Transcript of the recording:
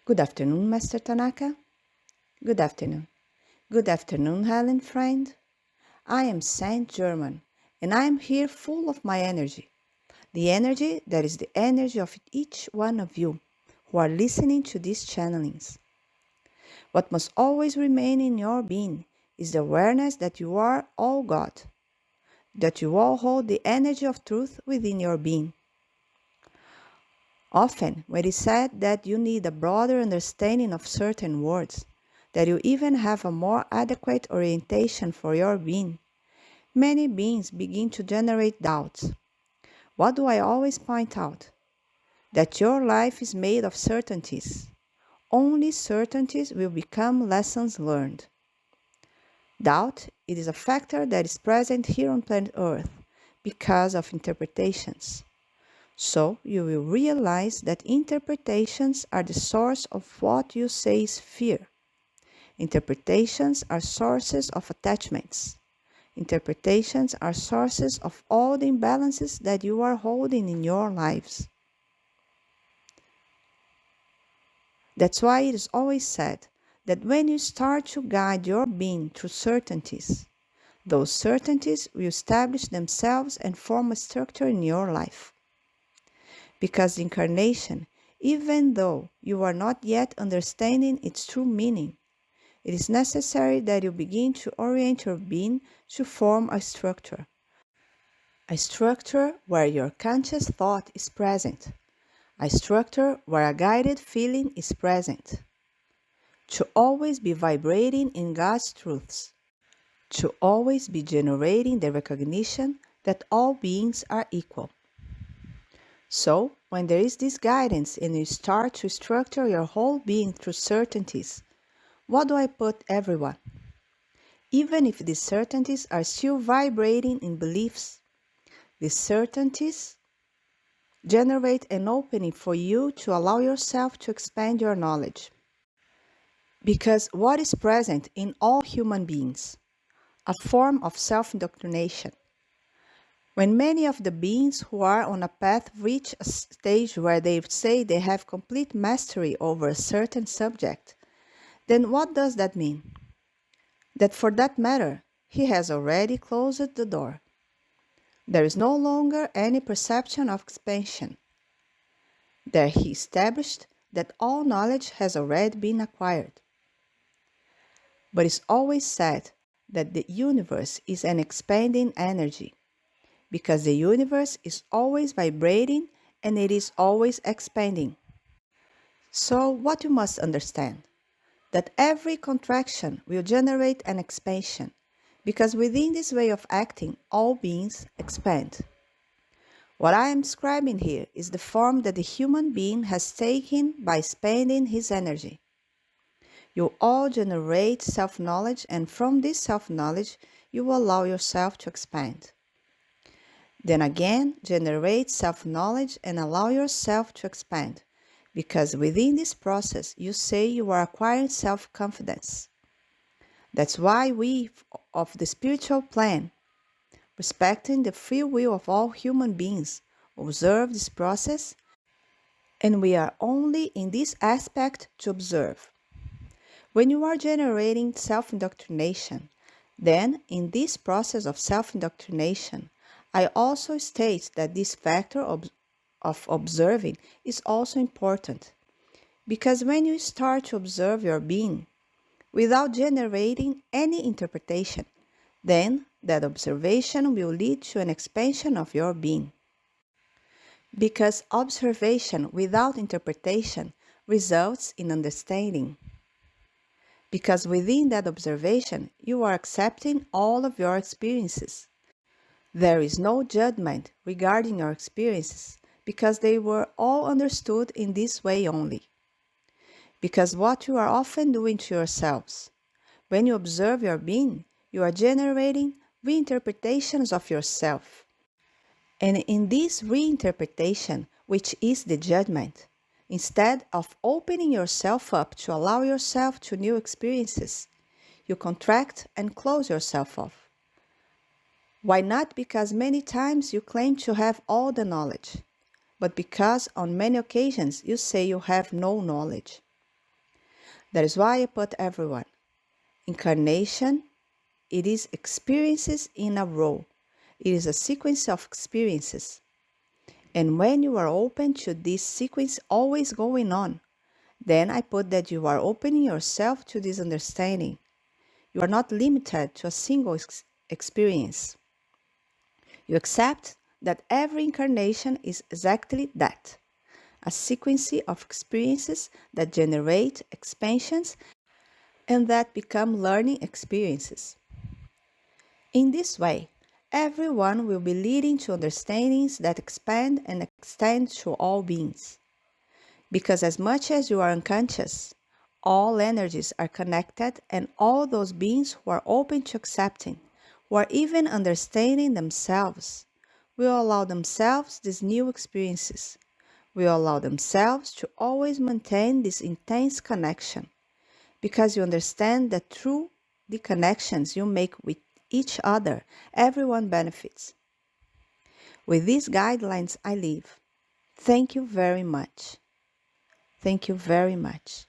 Good afternoon, Master Tanaka. Good afternoon. Good afternoon, Helen, friend. I am Saint Germain, and I am here full of my energy. The energy that is the energy of each one of you who are listening to these channelings. What must always remain in your being is the awareness that you are all God, that you all hold the energy of truth within your being. Often, when it is said that you need a broader understanding of certain words, that you even have a more adequate orientation for your being, many beings begin to generate doubts. What do I always point out? That your life is made of certainties. Only certainties will become lessons learned. Doubt, it is a factor that is present here on planet Earth because of interpretations. So you will realize that interpretations are the source of what you say is fear. Interpretations are sources of attachments. Interpretations are sources of all the imbalances that you are holding in your lives. That's why it is always said that when you start to guide your being through certainties, those certainties will establish themselves and form a structure in your life. Because the incarnation, even though you are not yet understanding its true meaning, it is necessary that you begin to orient your being to form a structure where your conscious thought is present, a structure where a guided feeling is present, to always be vibrating in God's truths, to always be generating the recognition that all beings are equal. So, when there is this guidance and you start to structure your whole being through certainties, what do I put everyone? Even if these certainties are still vibrating in beliefs, these certainties generate an opening for you to allow yourself to expand your knowledge. Because what is present in all human beings? A form of self-indoctrination. When many of the beings who are on a path reach a stage where they say they have complete mastery over a certain subject, then what does that mean? That for that matter, he has already closed the door. There is no longer any perception of expansion. There he established that all knowledge has already been acquired. But it's always said that the universe is an expanding energy, because the universe is always vibrating and it is always expanding. So what you must understand, that every contraction will generate an expansion, because within this way of acting, all beings expand. What I am describing here is the form that the human being has taken by expanding his energy. You all generate self-knowledge, and from this self-knowledge, you will allow yourself to expand. Then again, generate self-knowledge and allow yourself to expand, because within this process, you say you are acquiring self-confidence. That's why we of the spiritual plan, respecting the free will of all human beings, observe this process, and we are only in this aspect to observe. When you are generating self-indoctrination, then in this process of self-indoctrination, I also state that this factor of observing is also important. Because when you start to observe your being without generating any interpretation, then that observation will lead to an expansion of your being. Because observation without interpretation results in understanding. Because within that observation, you are accepting all of your experiences. There is no judgment regarding your experiences, because they were all understood in this way only. Because what you are often doing to yourselves, when you observe your being, you are generating reinterpretations of yourself. And in this reinterpretation, which is the judgment, instead of opening yourself up to allow yourself to new experiences, you contract and close yourself off. Why not? Because many times you claim to have all the knowledge, but because on many occasions you say you have no knowledge. That is why I put everyone. Incarnation, it is experiences in a row. It is a sequence of experiences. And when you are open to this sequence always going on, then I put that you are opening yourself to this understanding. You are not limited to a single experience. You accept that every incarnation is exactly that, a sequence of experiences that generate expansions and that become learning experiences. In this way, everyone will be leading to understandings that expand and extend to all beings. Because as much as you are unconscious, all energies are connected, and all those beings who are open to accepting, who are even understanding themselves, will allow themselves these new experiences, will allow themselves to always maintain this intense connection, because you understand that through the connections you make with each other, everyone benefits. With these guidelines, I leave. Thank you very much. Thank you very much.